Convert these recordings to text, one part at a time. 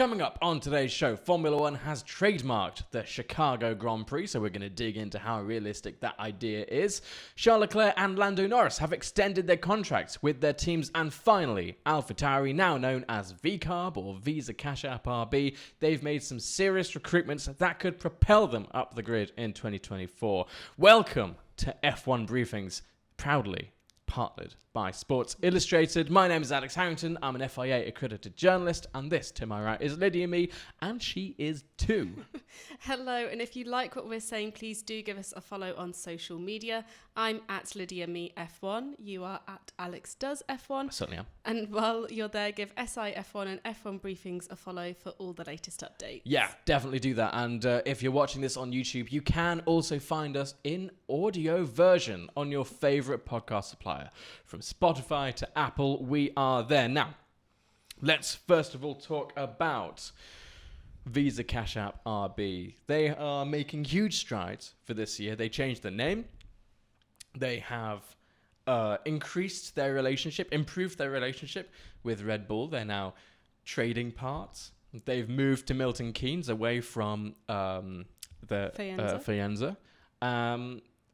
Coming up on today's show, Formula One has trademarked the Chicago Grand Prix, so we're going to dig into how realistic that idea is. Leclerc and Lando Norris have extended their contracts with their teams, and finally, AlphaTauri, now known as VCARB or Vasa Cash App RB, they've made some serious recruitments that could propel them up the grid in 2024. Welcome to F1 Briefings, proudly partnered by Sports Illustrated. My name is Alex Harrington. I'm an FIA accredited journalist, and this to my right is Lydia Mee, and she is too. Hello, and if you like what we're saying, please do give us a follow on social media. I'm at Lydia Mee F1. You are at Alex Does F1. I certainly am. And while you're there, give SI F1 and F1 Briefings a follow for all the latest updates. Yeah, definitely do that. And if you're watching this on YouTube, you can also find us in audio version on your favorite podcast supplier. From Spotify to Apple, we are there. Now, let's first of all talk about Vasa Cash App RB. They are making huge strides for this year. They changed the name. They have improved their relationship with Red Bull. They're now trading parts. They've moved to Milton Keynes away from the Faenza.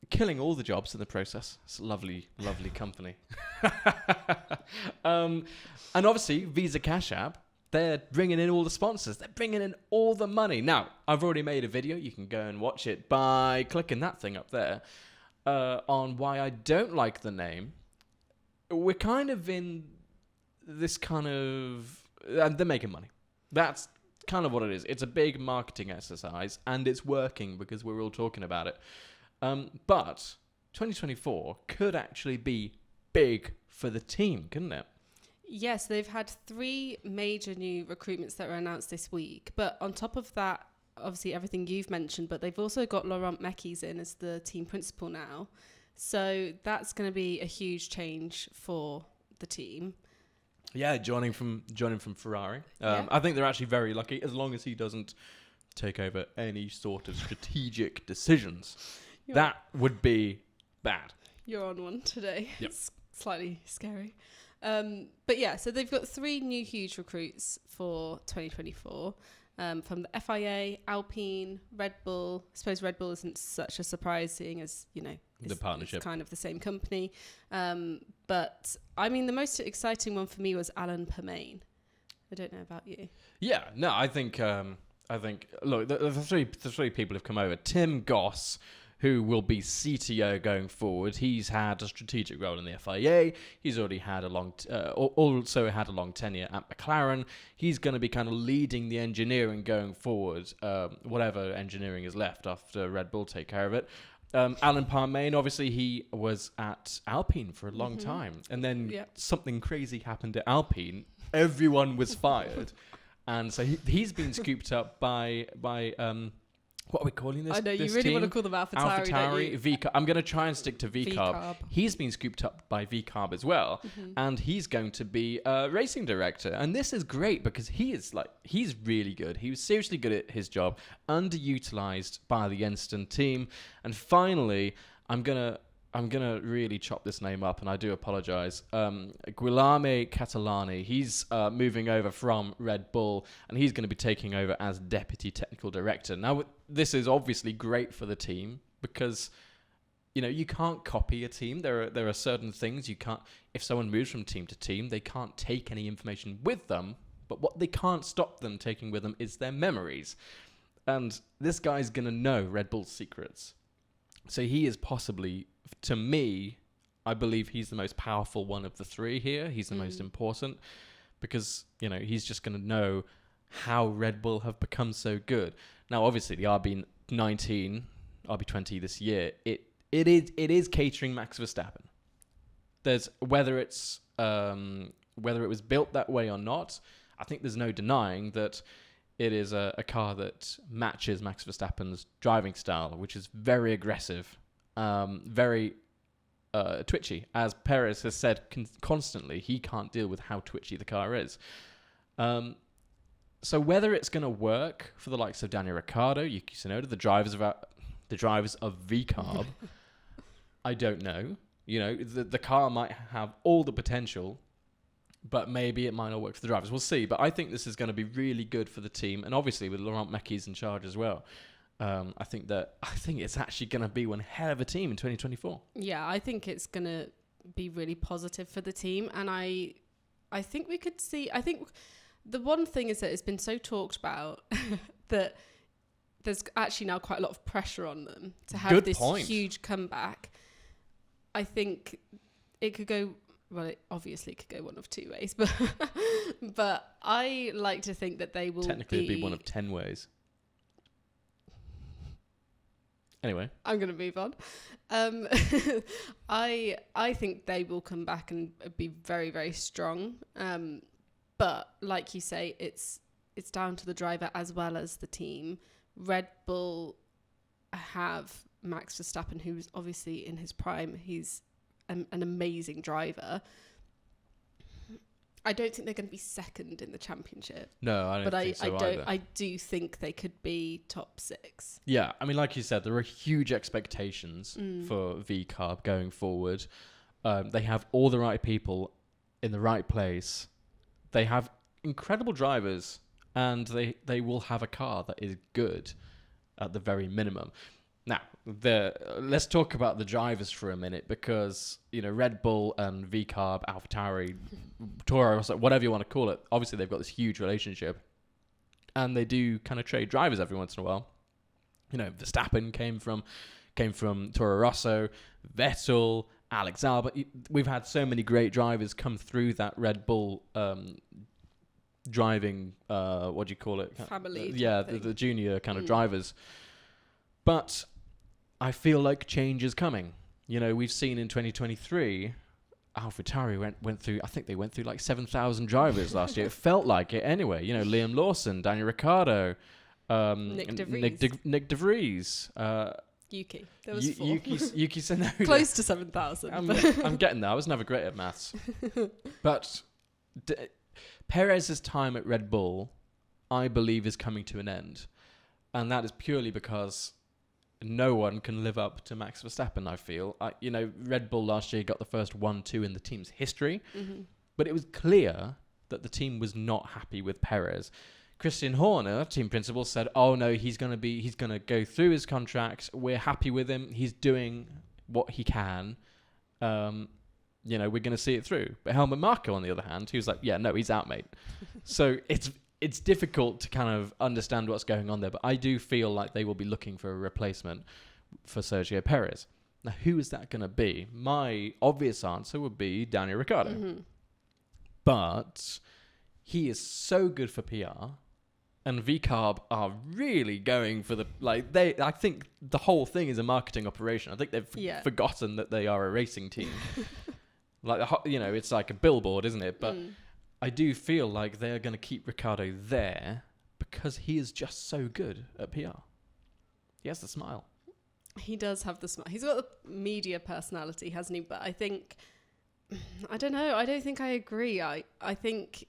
Killing all the jobs in the process. It's a lovely, lovely company. And obviously, Vasa Cash App, they're bringing in all the sponsors. They're bringing in all the money. Now, I've already made a video. You can go and watch it by clicking that thing up there on why I don't like the name. We're kind of in this kind of... they're making money. That's kind of what it is. It's a big marketing exercise, and it's working because we're all talking about it. But 2024 could actually be big for the team, couldn't it? Yes, they've had 3 major new recruitments that were announced this week. But on top of that, obviously everything you've mentioned, but they've also got Laurent Mekies in as the team principal now. So that's going to be a huge change for the team. Yeah, joining from Ferrari. Yeah. I think they're actually very lucky, as long as he doesn't take over any sort of strategic decisions. That would be bad. You're on one today. Yep. It's slightly scary. But yeah, so they've got 3 new huge recruits for 2024 from the FIA, Alpine, Red Bull. I suppose Red Bull isn't such a surprise, seeing as, the partnership. It's kind of the same company. But I mean, the most exciting one for me was Alan Permane. I don't know about you. Yeah, no, I think look, the three people have come over. Tim Goss, who will be CTO going forward. He's had a strategic role in the FIA. He's already had also had a long tenure at McLaren. He's going to be kind of leading the engineering going forward, whatever engineering is left after Red Bull take care of it. Alan Permane, obviously, he was at Alpine for a long time. And then something crazy happened at Alpine. Everyone was fired. And so he's been scooped up by what are we calling this? I know, this you really team? want to call them AlphaTauri, don't you? VCARB. I'm going to try and stick to VCARB. He's been scooped up by VCARB as well. And he's going to be a racing director. And this is great because he's really good. He was seriously good at his job, underutilized by the Enston team. And finally, I'm gonna really chop this name up, and I do apologize. Guilherme Catalani, he's moving over from Red Bull, and he's going to be taking over as deputy technical director. Now, this is obviously great for the team because, you can't copy a team. There are certain things you can't. If someone moves from team to team, they can't take any information with them. But what they can't stop them taking with them is their memories. And this guy's going to know Red Bull's secrets. So he is possibly, to me, I believe he's the most powerful one of the 3 here. He's the most important because, he's just going to know how Red Bull have become so good. Now, obviously, the RB19, RB20 this year, it is catering Max Verstappen. There's whether it was built that way or not, I think there's no denying that it is a car that matches Max Verstappen's driving style, which is very aggressive, very twitchy. As Perez has said constantly, he can't deal with how twitchy the car is. So whether it's going to work for the likes of Daniel Ricciardo, Yuki Tsunoda, the drivers of VCARB, I don't know. The car might have all the potential But maybe it might not work for the drivers. We'll see. But I think this is going to be really good for the team. And obviously with Laurent Mekies in charge as well. I think it's actually going to be one hell of a team in 2024. Yeah, I think it's going to be really positive for the team. And I think we could see... I think the one thing is that it's been so talked about that there's actually now quite a lot of pressure on them to have huge comeback. I think it could go... Well, it obviously could go one of two ways, but I like to think that they will technically it'd be one of 10 ways. Anyway, I'm going to move on. I think they will come back and be very, very strong. But like you say, it's down to the driver as well as the team. Red Bull have Max Verstappen, who's obviously in his prime. He's an amazing driver. I don't think they're going to be second in the championship. No, I don't think so either. I do think they could be top 6. Yeah, I mean, like you said, there are huge expectations for VCARB going forward. They have all the right people in the right place. They have incredible drivers, and they will have a car that is good at the very minimum. Now, let's talk about the drivers for a minute, because, you know, Red Bull and VCARB, AlphaTauri, Toro Rosso, whatever you want to call it, obviously they've got this huge relationship, and they do kind of trade drivers every once in a while. You know, Verstappen came from Toro Rosso, Vettel, Alex Albon. We've had so many great drivers come through that Red Bull driving, what do you call it? Family. Yeah, the junior kind of drivers. But I feel like change is coming. You know, we've seen in 2023, AlphaTauri went through, I think they went through like 7,000 drivers last year. It felt like it anyway. You know, Liam Lawson, Daniel Ricciardo, Nick De Vries. Yuki. There was 4. Yuki Tsunoda. Close to 7,000. I'm getting there. I was never great at maths. But Perez's time at Red Bull, I believe, is coming to an end. And that is purely because no one can live up to Max Verstappen, I feel. You know, Red Bull last year got the first 1-2 in the team's history. Mm-hmm. But it was clear that the team was not happy with Perez. Christian Horner, team principal, said, "Oh no, he's going to go through his contract. We're happy with him. He's doing what he can. You know, we're going to see it through." But Helmut Marko, on the other hand, he was like, "Yeah, no, he's out, mate." So it's difficult to kind of understand what's going on there. But I do feel like they will be looking for a replacement for Sergio Perez. Now, who is that going to be? My obvious answer would be Daniel Ricciardo. Mm-hmm. But he is so good for PR. And VCARB are really going for I think the whole thing is a marketing operation. I think they've forgotten that they are a racing team. It's like a billboard, isn't it? But I do feel like they're going to keep Ricciardo there because he is just so good at PR. He has the smile. He does have the smile. He's got the media personality, hasn't he? But I think, I don't know. I don't think I agree. I think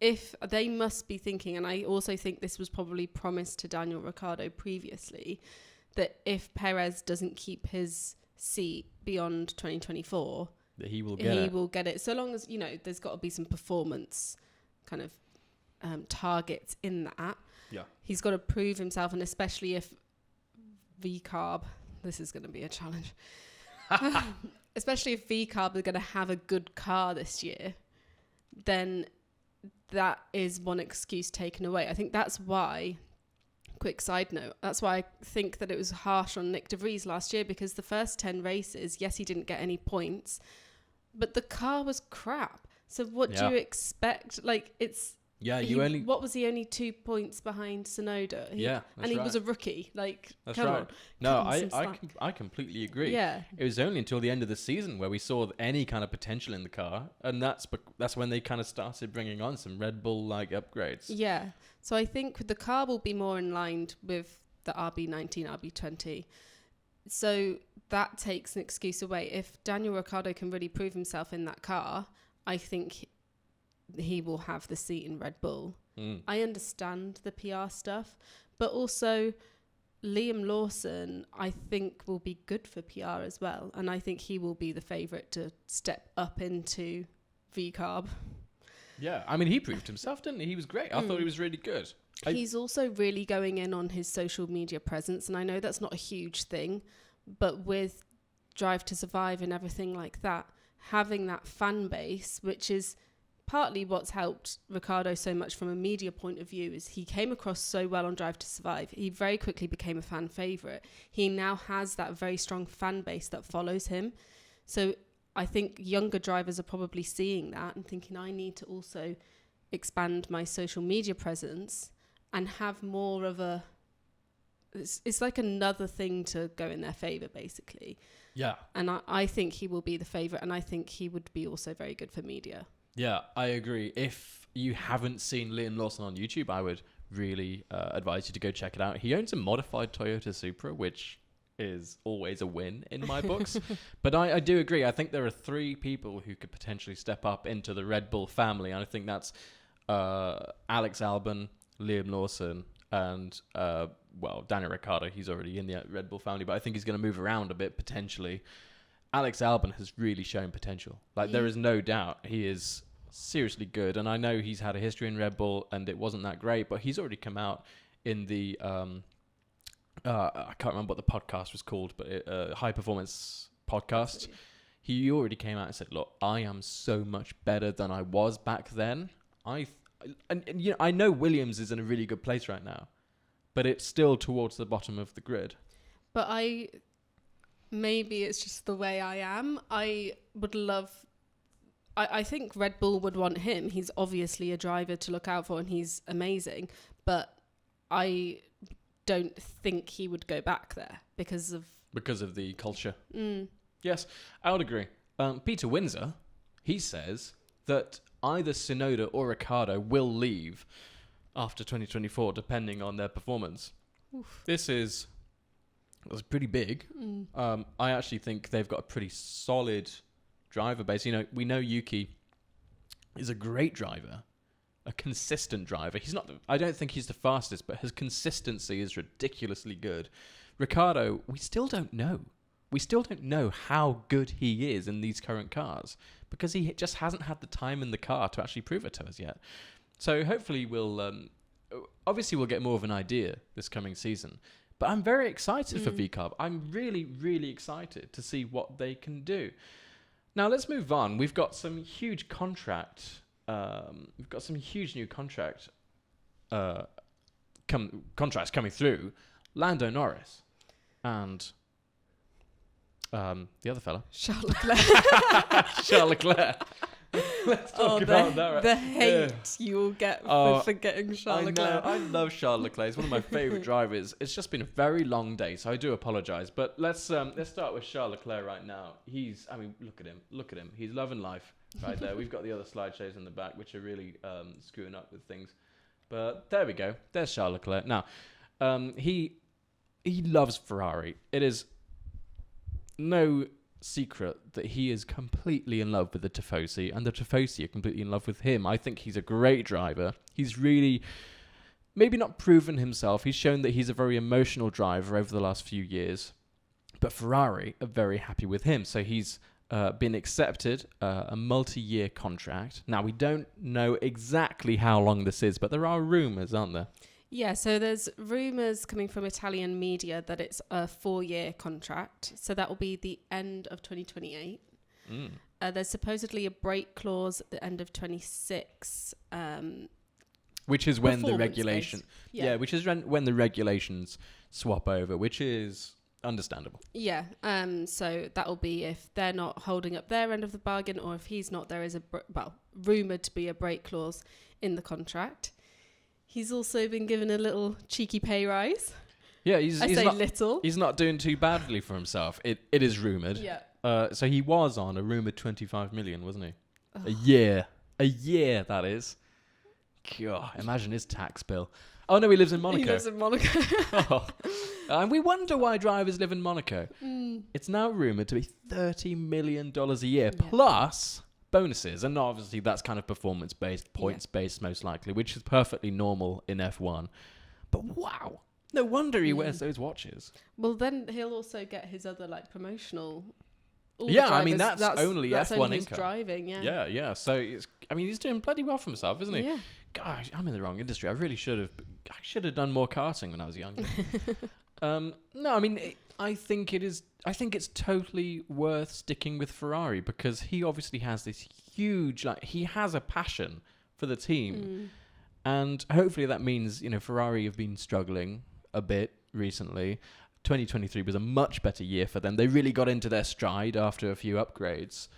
if they must be thinking, and I also think this was probably promised to Daniel Ricciardo previously, that if Perez doesn't keep his seat beyond 2024, that he will get it. So long as, you know, there's got to be some performance kind of targets in that. Yeah. He's got to prove himself, and especially if VCARB, this is going to be a challenge, especially if VCARB are going to have a good car this year, then that is one excuse taken away. I think that's why, quick side note, that's why I think that it was harsh on Nick De Vries last year, because the first 10 races, yes, he didn't get any points, but the car was crap. So what do you expect? Like, it's... Yeah, what was he, only 2 points behind Tsunoda? He was a rookie. Like, that's come right. on. No, I completely agree. Yeah. It was only until the end of the season where we saw any kind of potential in the car, and that's when they kind of started bringing on some Red Bull like upgrades. Yeah. So I think the car will be more in line with the RB19, RB20. So that takes an excuse away. If Daniel Ricciardo can really prove himself in that car, I think he will have the seat in Red Bull. I understand the PR stuff, but also Liam Lawson, I think, will be good for PR as well. And I think he will be the favourite to step up into VCARB. Yeah, I mean, he proved himself, didn't he? He was great. I thought he was really good. He's also really going in on his social media presence. And I know that's not a huge thing, but with Drive to Survive and everything like that, having that fan base, which is partly what's helped Ricciardo so much from a media point of view, is he came across so well on Drive to Survive. He very quickly became a fan favourite. He now has that very strong fan base that follows him. So I think younger drivers are probably seeing that and thinking, I need to also expand my social media presence and have more of a... It's like another thing to go in their favour, basically. Yeah. And I think he will be the favourite, and I think he would be also very good for media. Yeah, I agree. If you haven't seen Liam Lawson on YouTube, I would really advise you to go check it out. He owns a modified Toyota Supra, which is always a win in my books. But I do agree. I think there are 3 people who could potentially step up into the Red Bull family. And I think that's Alex Albon, Liam Lawson, and, Daniel Ricciardo. He's already in the Red Bull family, but I think he's going to move around a bit potentially. Alex Albon has really shown potential. There is no doubt he is seriously good. And I know he's had a history in Red Bull and it wasn't that great, but he's already come out in the... I can't remember what the podcast was called, but High Performance Podcast. He already came out and said, look, I am so much better than I was back then. I know Williams is in a really good place right now, but it's still towards the bottom of the grid. But maybe it's just the way I am. I would love... I think Red Bull would want him. He's obviously a driver to look out for and he's amazing, but I don't think he would go back there because of the culture. Yes, I would agree. Peter Windsor, he says that either Tsunoda or Ricciardo will leave after 2024, depending on their performance. Oof. This is pretty big. I actually think they've got a pretty solid driver base. We know Yuki is a great driver, a consistent driver. He's not. I don't think he's the fastest, but his consistency is ridiculously good. Ricciardo, we still don't know. We still don't know how good he is in these current cars because he just hasn't had the time in the car to actually prove it to us yet. So hopefully we'll get more of an idea this coming season. But I'm very excited for VCARB. I'm really, really excited to see what they can do. Now let's move on. We've got some huge contracts coming through. Lando Norris and the other fella, Charles Leclerc. Charles Leclerc. Let's talk about that. Right? The hate you will get for forgetting Charles Leclerc. I love Charles Leclerc. He's one of my favourite drivers. It's just been a very long day, so I do apologise. But let's start with Charles Leclerc right now. Look at him. Look at him. He's loving life right there. We've got the other slideshows in the back, which are really screwing up with things. But there we go. There's Charles Leclerc. Now, he loves Ferrari. It is no secret that he is completely in love with the Tifosi, and the Tifosi are completely in love with him. I think he's a great driver. He's really maybe not proven himself. He's shown that he's a very emotional driver over the last few years, but Ferrari are very happy with him. So he's been accepted a multi-year contract. Now, we don't know exactly how long this is, but there are rumours, aren't there? Yeah, so there's rumours coming from Italian media that it's a 4-year contract. So that will be the end of 2028. There's supposedly a break clause at the end of 26. Which is when the regulation... which is when the regulations swap over, which is understandable. Yeah, so that will be if they're not holding up their end of the bargain, or if he's not, there is rumoured to be a break clause in the contract. He's also been given a little cheeky pay rise. Yeah, he's little. He's not doing too badly for himself. It is rumoured. Yeah. So he was on a rumoured 25 million, wasn't he? Oh. A year, that is. God, imagine his tax bill. Oh, no, he lives in Monaco. He lives in Monaco. And we wonder why drivers live in Monaco. It's now rumoured to be $30 million a year, plus bonuses. And obviously that's kind of performance-based, points-based most likely, which is perfectly normal in F1. But wow, No wonder he wears those watches. Well, then he'll also get his other like promotional. Yeah, I mean that's only that's F1 only income. Driving, yeah. Yeah. So he's doing bloody well for himself, isn't he? Yeah. Gosh, I'm in the wrong industry. I should have done more karting when I was younger. No, I mean I think it's totally worth sticking with Ferrari because he obviously has this huge he has a passion for the team. And hopefully that means, Ferrari have been struggling a bit recently. 2023 was a much better year for them. They really got into their stride after a few upgrades.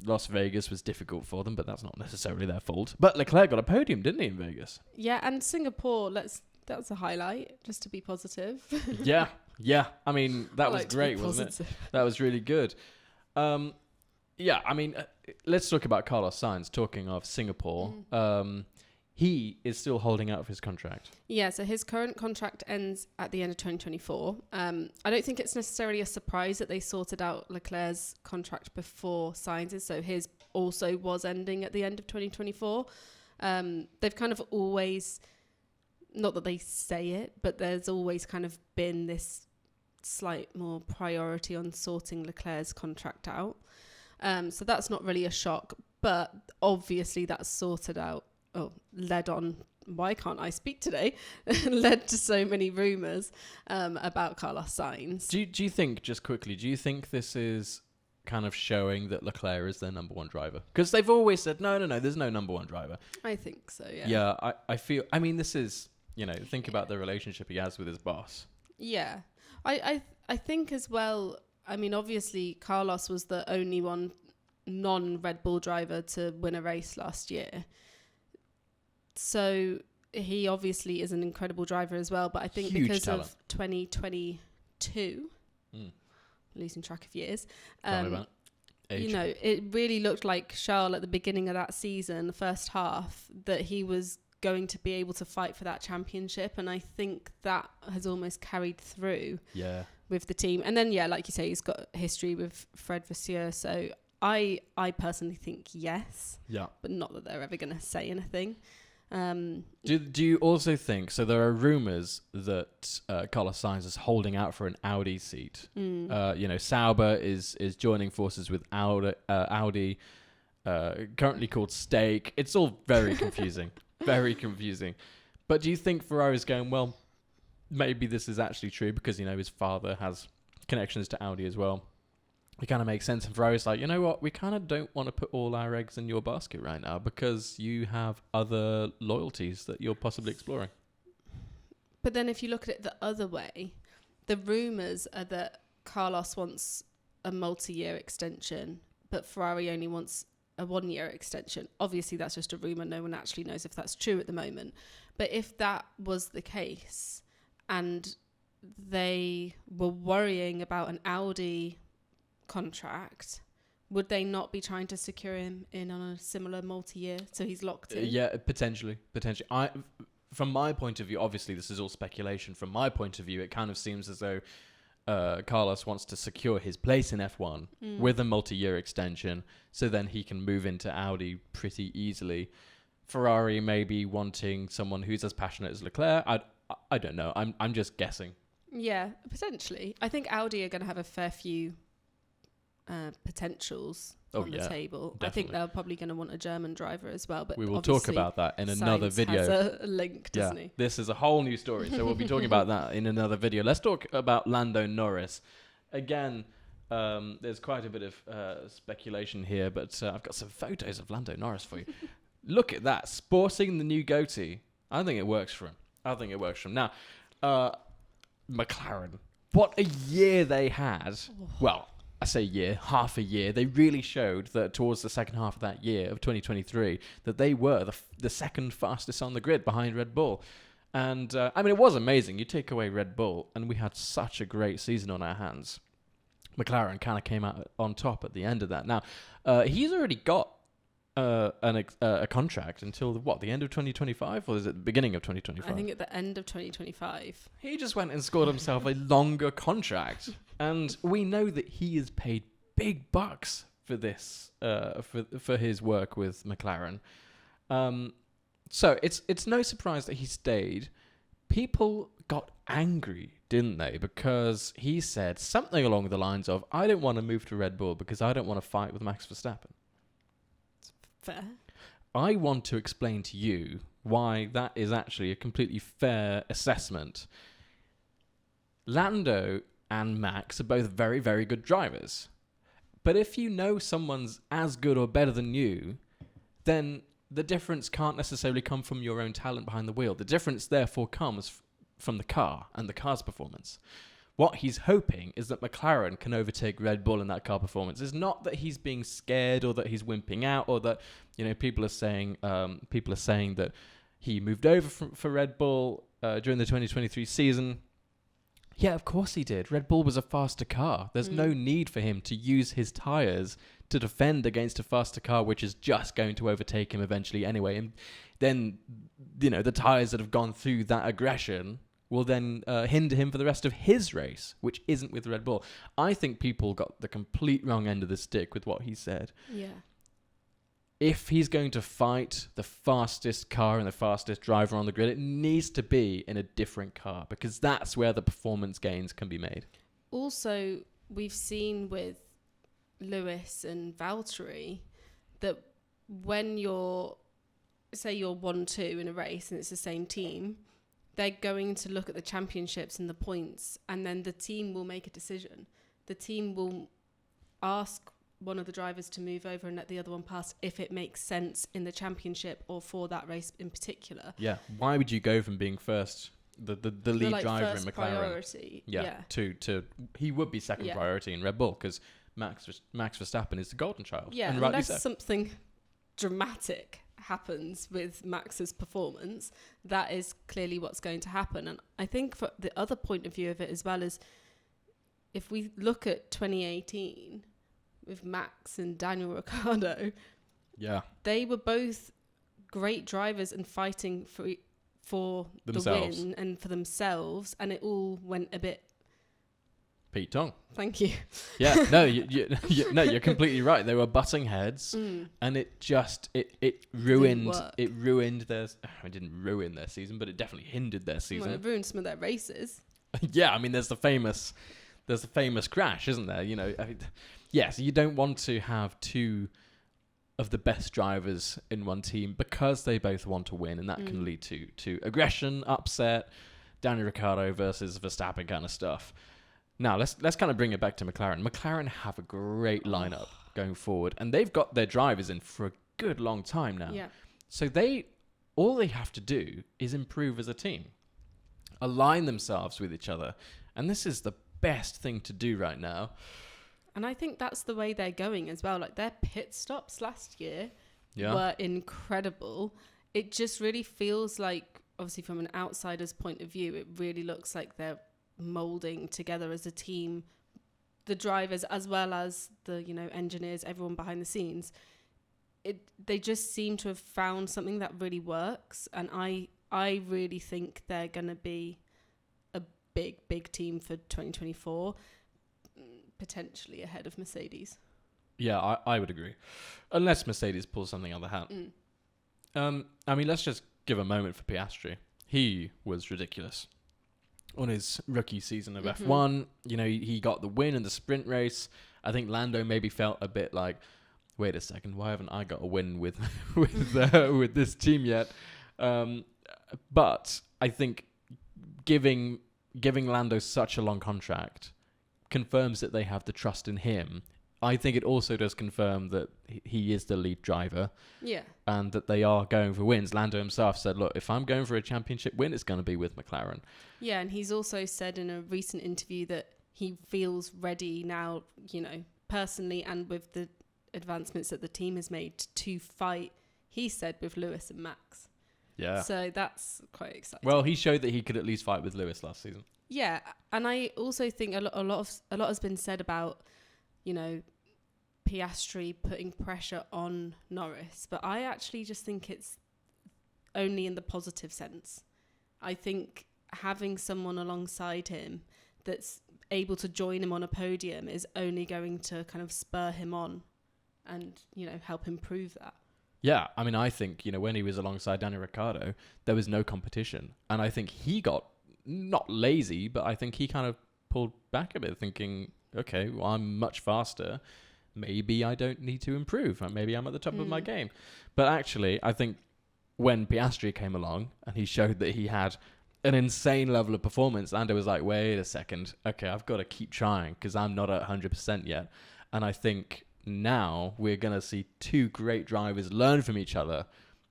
Las Vegas was difficult for them, but that's not necessarily their fault. But Leclerc got a podium, didn't he, in Vegas? Yeah, and Singapore, that's a highlight, just to be positive. Yeah. I mean, that was great, wasn't it? That was really good. Yeah, I mean, let's talk about Carlos Sainz. Talking of Singapore, he is still holding out of his contract. Yeah, so his current contract ends at the end of 2024. I don't think it's necessarily a surprise that they sorted out Leclerc's contract before Sainz's, so his also was ending at the end of 2024. They've kind of always, not that they say it, but there's always kind of been this slight more priority on sorting Leclerc's contract out. So that's not really a shock, but obviously that's sorted out. Led on, why can't I speak today? Led to so many rumours about Carlos Sainz. Do you think, just quickly, this is kind of showing that Leclerc is their number one driver? Because they've always said, no, there's no number one driver. I think so, yeah. Yeah, I feel, I mean, this is, think about the relationship he has with his boss. Yeah. I think as well, I mean, obviously, Carlos was the only one non-Red Bull driver to win a race last year. So he obviously is an incredible driver as well. But I think huge because talent. of 2022, losing track of years, about age. It really looked like Charles at the beginning of that season, the first half, that he was going to be able to fight for that championship. And I think that has almost carried through with the team. And then, like you say, he's got history with Fred Vasseur. So I personally think yes. Yeah. But not that they're ever going to say anything. Do you also think, so there are rumours that Carlos Sainz is holding out for an Audi seat. Sauber is joining forces with Audi, currently called Stake. It's all very confusing. Very confusing. But do you think Ferrari's going, well, maybe this is actually true because, his father has connections to Audi as well. It kind of makes sense. And Ferrari's like, you know what? We kind of don't want to put all our eggs in your basket right now because you have other loyalties that you're possibly exploring. But then if you look at it the other way, the rumours are that Carlos wants a multi-year extension, but Ferrari only wants a 1-year extension. Obviously, that's just a rumour. No one actually knows if that's true at the moment. But if that was the case and they were worrying about an Audi contract, would they not be trying to secure him in on a similar multi-year so he's locked in? Yeah, potentially. From my point of view, obviously this is all speculation. From my point of view, it kind of seems as though Carlos wants to secure his place in F1 with a multi-year extension, so then he can move into Audi pretty easily. Ferrari may be wanting someone who's as passionate as Leclerc. I don't know. I'm just guessing. Yeah, potentially. I think Audi are going to have a fair few potentials on the table. Definitely. I think they're probably going to want a German driver as well. But we will talk about that in another video. Has a link, doesn't he? This is a whole new story, so we'll be talking about that in another video. Let's talk about Lando Norris. Again, there's quite a bit of speculation here, but I've got some photos of Lando Norris for you. Look at that, sporting the new goatee. I think it works for him. Now, McLaren, what a year they had. Well, I say year, half a year. They really showed that towards the second half of that year of 2023 that they were the second fastest on the grid behind Red Bull. And, it was amazing. You take away Red Bull, and we had such a great season on our hands. McLaren kind of came out on top at the end of that. Now, he's already got a contract until the end of 2025, or is it the beginning of 2025? I think at the end of 2025. He just went and scored himself a longer contract, and we know that he is paid big bucks for this, for his work with McLaren. So it's no surprise that he stayed. People got angry, didn't they? Because he said something along the lines of, I don't want to move to Red Bull because I don't want to fight with Max Verstappen. Fair. I want to explain to you why that is actually a completely fair assessment. Lando and Max are both very, very good drivers. But if you know someone's as good or better than you, then the difference can't necessarily come from your own talent behind the wheel. The difference, therefore, comes from the car and the car's performance. What he's hoping is that McLaren can overtake Red Bull in that car performance. It's not that he's being scared or that he's wimping out or that, you know, people are saying that he moved over for Red Bull during the 2023 season. Yeah, of course he did. Red Bull was a faster car. There's no need for him to use his tyres to defend against a faster car, which is just going to overtake him eventually anyway. And then, you know, the tyres that have gone through that aggression will then hinder him for the rest of his race, which isn't with Red Bull. I think people got the complete wrong end of the stick with what he said. Yeah. If he's going to fight the fastest car and the fastest driver on the grid, it needs to be in a different car because that's where the performance gains can be made. Also, we've seen with Lewis and Valtteri that when you're 1-2 in a race and it's the same team, they're going to look at the championships and the points, and then the team will make a decision. The team will ask one of the drivers to move over and let the other one pass if it makes sense in the championship or for that race in particular. Yeah. Why would you go from being first, the lead driver in McLaren? Priority. Yeah. To he would be second priority in Red Bull because Max Verstappen is the golden child. Yeah, and unless something dramatic happens with Max's performance, that is clearly what's going to happen. And I think for the other point of view of it as well is if we look at 2018 with Max and Daniel Ricciardo, they were both great drivers and fighting for themselves. The win and for themselves, and it all went a bit Pete Tong. Thank you. Yeah, no, you're completely right. They were butting heads, and it just it ruined their. It didn't ruin their season, but it definitely hindered their season. Well, it ruined some of their races. Yeah, I mean, there's the famous crash, isn't there? You know, yes, you don't want to have two of the best drivers in one team because they both want to win, and that can lead to aggression, upset, Daniel Ricciardo versus Verstappen kind of stuff. Now, let's kind of bring it back to McLaren. McLaren have a great lineup going forward, and they've got their drivers in for a good long time now. Yeah. So all they have to do is improve as a team, align themselves with each other, and this is the best thing to do right now. And I think that's the way they're going as well. Like their pit stops last year were incredible. It just really feels like, obviously from an outsider's point of view, it really looks like they're molding together as a team, the drivers as well as the engineers, everyone behind the scenes. They just seem to have found something that really works, and I really think they're going to be a big team for 2024, potentially ahead of Mercedes. Yeah, I would agree, unless Mercedes pulls something out of the hat. I mean, let's just give a moment for Piastri. He was ridiculous on his rookie season of F1. He got the win in the sprint race. I think Lando maybe felt a bit like, wait a second, why haven't I got a win with this team yet? But I think giving Lando such a long contract confirms that they have the trust in him. I think it also does confirm that he is the lead driver. Yeah. And that they are going for wins. Lando himself said, look, if I'm going for a championship win, it's going to be with McLaren. Yeah, and he's also said in a recent interview that he feels ready now, personally and with the advancements that the team has made to fight, he said, with Lewis and Max. Yeah. So that's quite exciting. Well, he showed that he could at least fight with Lewis last season. Yeah, and I also think a lot has been said about, Piastri putting pressure on Norris, but I actually just think it's only in the positive sense. I think having someone alongside him that's able to join him on a podium is only going to kind of spur him on and, help improve that. Yeah, I think, when he was alongside Daniel Ricciardo, there was no competition. And I think he got not lazy, but I think he kind of pulled back a bit, thinking, okay, well, I'm much faster. Maybe I don't need to improve. Maybe I'm at the top of my game. But actually, I think when Piastri came along and he showed that he had an insane level of performance, Lando was like, wait a second. Okay, I've got to keep trying because I'm not at 100% yet. And I think now we're going to see two great drivers learn from each other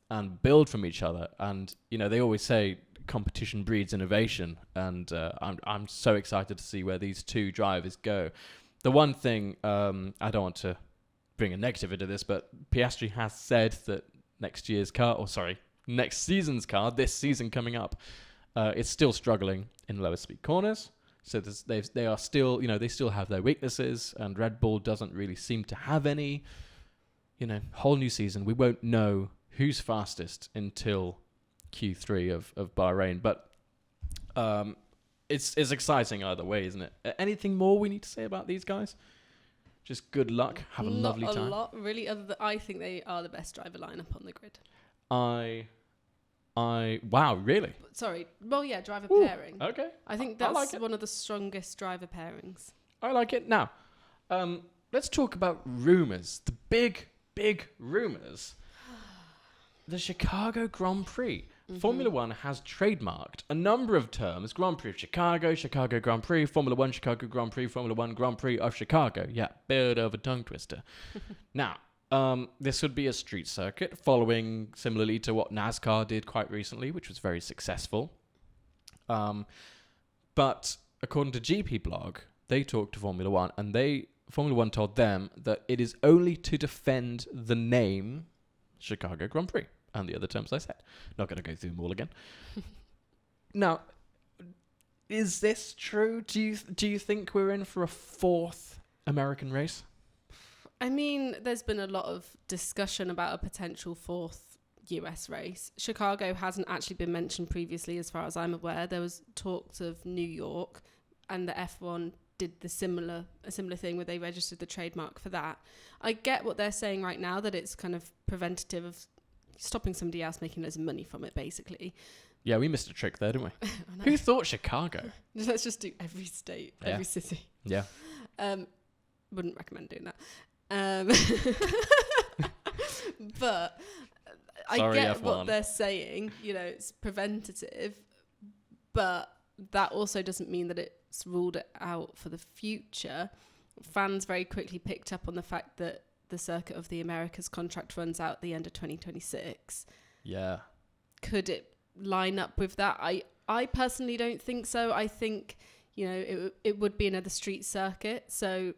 and build from each other. And, you know, they always say competition breeds innovation. And I'm so excited to see where these two drivers go. The one thing, I don't want to bring a negative into this, but Piastri has said that next season's car, this season coming up, is still struggling in lower speed corners. So they are still, you know, they still have their weaknesses, and Red Bull doesn't really seem to have any. You know, whole new season, we won't know who's fastest until Q3 of Bahrain, but it's exciting either way, isn't it? Anything more we need to say about these guys? Just good luck. Have a lovely time. Not a lot, really. Other than I think they are the best driver lineup on the grid. Wow, really? Sorry. Well, yeah, driver pairing. Okay. I think that's one of the strongest driver pairings. I like it. Now, let's talk about rumors. The big rumors. The Chicago Grand Prix. Formula One has trademarked a number of terms. Grand Prix of Chicago, Chicago Grand Prix, Formula One, Chicago Grand Prix, Formula One Grand Prix of Chicago. Yeah, bit of a tongue twister. Now, this would be a street circuit, following similarly to what NASCAR did quite recently, which was very successful. But according to GP Blog, they talked to Formula One, and Formula One told them that it is only to defend the name Chicago Grand Prix. And the other terms I said. Not going to go through them all again. Now, is this true? Do you think we're in for a fourth American race? I mean, there's been a lot of discussion about a potential fourth US race. Chicago hasn't actually been mentioned previously, as far as I'm aware. There was talks of New York, and the F1 did a similar thing where they registered the trademark for that. I get what they're saying right now, that it's kind of preventative of stopping somebody else making loads of money from it, basically. Yeah, we missed a trick there, didn't we? Who thought Chicago? Let's just do every state, every city. Yeah. Wouldn't recommend doing that. But I get F1. What they're saying. You know, it's preventative, but that also doesn't mean that it's ruled it out for the future. Fans very quickly picked up on the fact that the Circuit of the Americas contract runs out at the end of 2026. Yeah. Could it line up with that? I personally don't think so. I think, you know, it would be another street circuit. So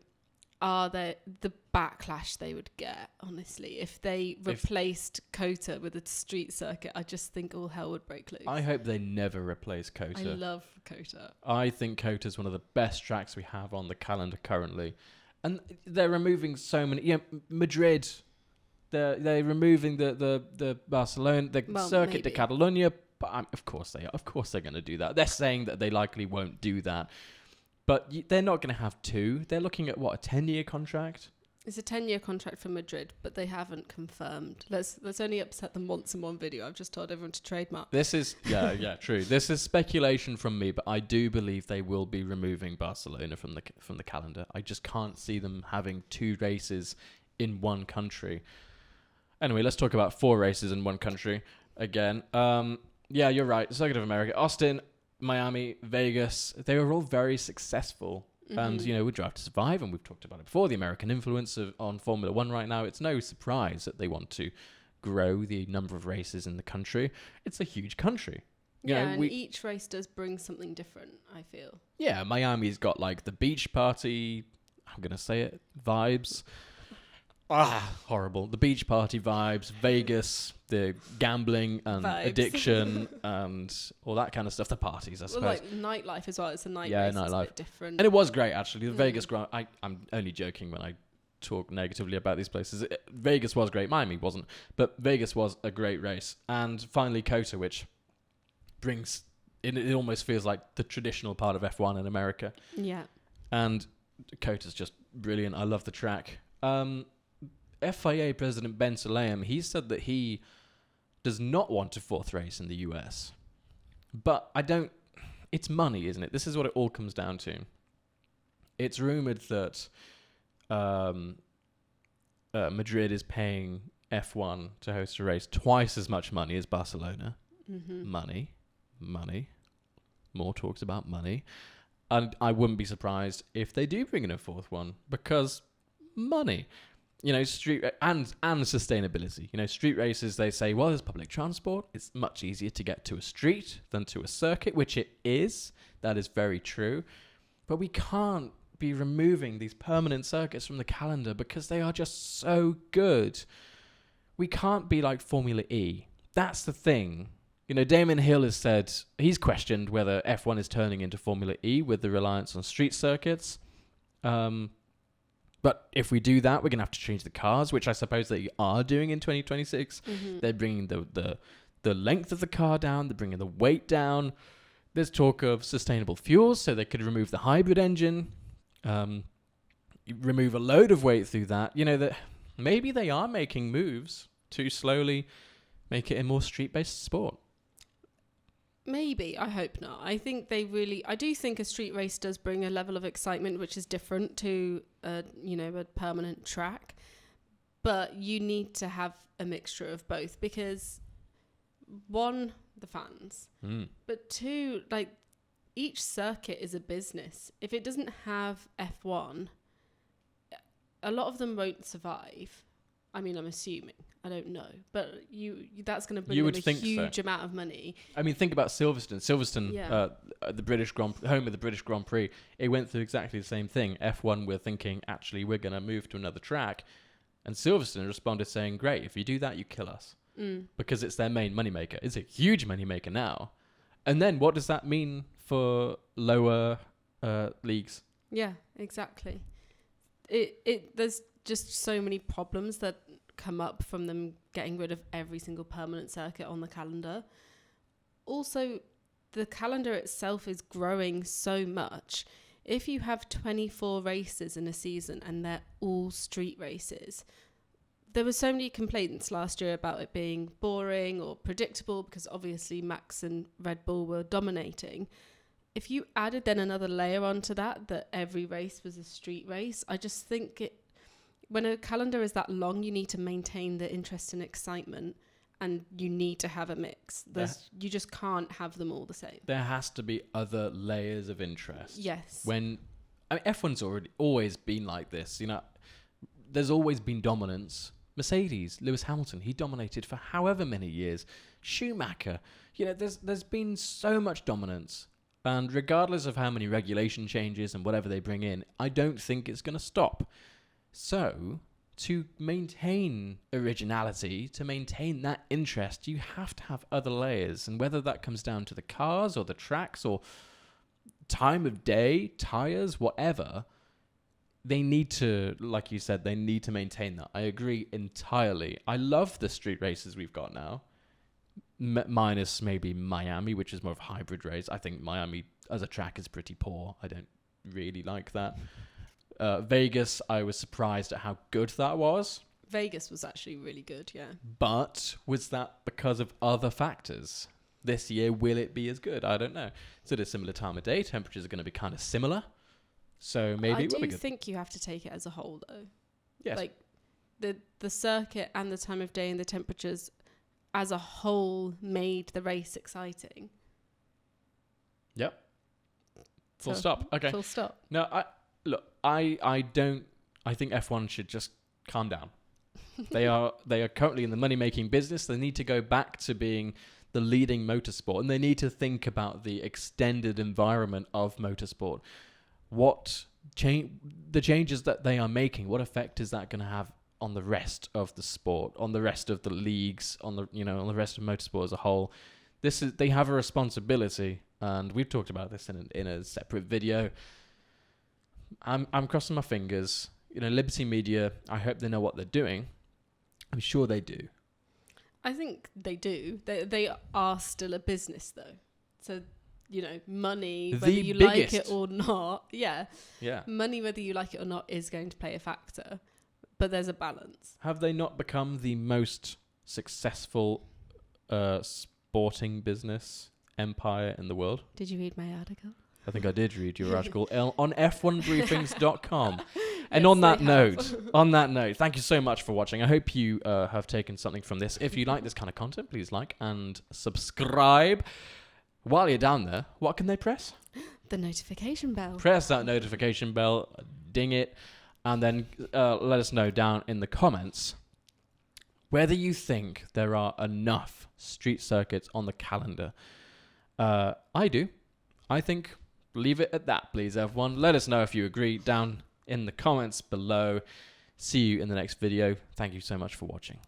are there the backlash they would get, honestly, if they replaced COTA with a street circuit? I just think all hell would break loose. I hope they never replace COTA. I love COTA. I think COTA is one of the best tracks we have on the calendar currently. And they're removing so many. Yeah, Madrid. They're removing the Barcelona, Circuit de Catalunya. But of course they are. Of course they're going to do that. They're saying that they likely won't do that, but they're not going to have two. They're looking at what, a 10-year contract. It's a 10-year contract for Madrid, but they haven't confirmed. Let's only upset them once in one video. I've just told everyone to trademark. This is true. This is speculation from me, but I do believe they will be removing Barcelona from the calendar. I just can't see them having two races in one country. Anyway, let's talk about 4 races in one country again. Yeah, you're right. Circuit of America, Austin, Miami, Vegas. They were all very successful. And, you know, we Drive to Survive, and we've talked about it before, the American influence on Formula One right now. It's no surprise that they want to grow the number of races in the country. It's a huge country. And each race does bring something different, I feel. Yeah, Miami's got, like, the beach party, I'm going to say it, vibes. Horrible. The beach party vibes, Vegas, the gambling and addiction and all that kind of stuff. The parties, I suppose. Well, like nightlife as well. It's a night race. Nightlife. It's a bit different. And it was great, actually. The Vegas Grand... I'm only joking when I talk negatively about these places. Vegas was great. Miami wasn't. But Vegas was a great race. And finally, COTA, which brings... It almost feels like the traditional part of F1 in America. Yeah. And COTA's just brilliant. I love the track. FIA President Ben Sulayem, he said that he does not want a 4th race in the US. But I don't it's money, isn't it? This is what it all comes down to. It's rumored that Madrid is paying F1 to host a race twice as much money as Barcelona. Money. More talks about money. And I wouldn't be surprised if they do bring in a fourth one, because money. Street and sustainability. Street races, they say, well, there's public transport. It's much easier to get to a street than to a circuit, which it is. That is very true. But we can't be removing these permanent circuits from the calendar because they are just so good. We can't be like Formula E. That's the thing. Damon Hill has said, he's questioned whether F1 is turning into Formula E with the reliance on street circuits. But if we do that, we're going to have to change the cars, which I suppose they are doing in 2026. They're bringing the length of the car down. They're bringing the weight down. There's talk of sustainable fuels, so they could remove the hybrid engine, remove a load of weight through that. That maybe they are making moves to slowly make it a more street-based sport. Maybe. I hope not. I do think a street race does bring a level of excitement which is different to a permanent track. But you need to have a mixture of both, because one, the fans, but two, like, each circuit is a business. If it doesn't have F1, a lot of them won't survive. I mean, I'm assuming. I don't know. But that's going to bring them a huge amount of money. I mean, think about Silverstone. The British home of the British Grand Prix, it went through exactly the same thing. F1 were thinking, actually, we're going to move to another track. And Silverstone responded saying, great, if you do that, you kill us. Because it's their main moneymaker. It's a huge moneymaker now. And then what does that mean for lower leagues? Yeah, exactly. There's just so many problems that come up from them getting rid of every single permanent circuit on the calendar. Also, the calendar itself is growing so much. If you have 24 races in a season and they're all street races, there were so many complaints last year about it being boring or predictable, because obviously Max and Red Bull were dominating. If you added then another layer onto that every race was a street race, I just think when a calendar is that long, you need to maintain the interest and excitement, and you need to have a mix. You just can't have them all the same. There has to be other layers of interest. Yes. F1's always been like this. There's always been dominance. Mercedes, Lewis Hamilton, he dominated for however many years. Schumacher, there's been so much dominance. And regardless of how many regulation changes and whatever they bring in, I don't think it's going to stop. So, to maintain originality, to maintain that interest, you have to have other layers. And whether that comes down to the cars or the tracks or time of day, tyres, whatever, they need to, like you said, they need to maintain that. I agree entirely. I love the street races we've got now. Minus maybe Miami, which is more of a hybrid race. I think Miami as a track is pretty poor. I don't really like that. Vegas, I was surprised at how good that was. Vegas was actually really good, yeah. But was that because of other factors? This year, will it be as good? I don't know. It's at a similar time of day. Temperatures are going to be kind of similar. So maybe it will be good. I do think you have to take it as a whole, though. Yes. Like, the circuit and the time of day and the temperatures as a whole made the race exciting. Yep. Full stop. Okay. Full stop. No, I think F1 should just calm down. They are currently in the money-making business. They need to go back to being the leading motorsport, and they need to think about the extended environment of motorsport. The changes that they are making, what effect is that going to have on the rest of the sport, on the rest of the leagues, on the rest of motorsport as a whole? They have a responsibility, and we've talked about this in a separate video. I'm crossing my fingers. Liberty Media, I hope they know what they're doing. I'm sure they do. I think they do. They are still a business, though. So, money, whether you like it or not. Yeah. Money, whether you like it or not, is going to play a factor. But there's a balance. Have they not become the most successful sporting business empire in the world. Did you read my article? I think I did read your article on f1briefings.com. And on that note, thank you so much for watching. I hope you have taken something from this. If you like this kind of content, please like and subscribe. While you're down there, what can they press? The notification bell. Press that notification bell, ding it, and then let us know down in the comments whether you think there are enough street circuits on the calendar. I do. I think leave it at that, please, everyone. Let us know if you agree down in the comments below. See you in the next video. Thank you so much for watching.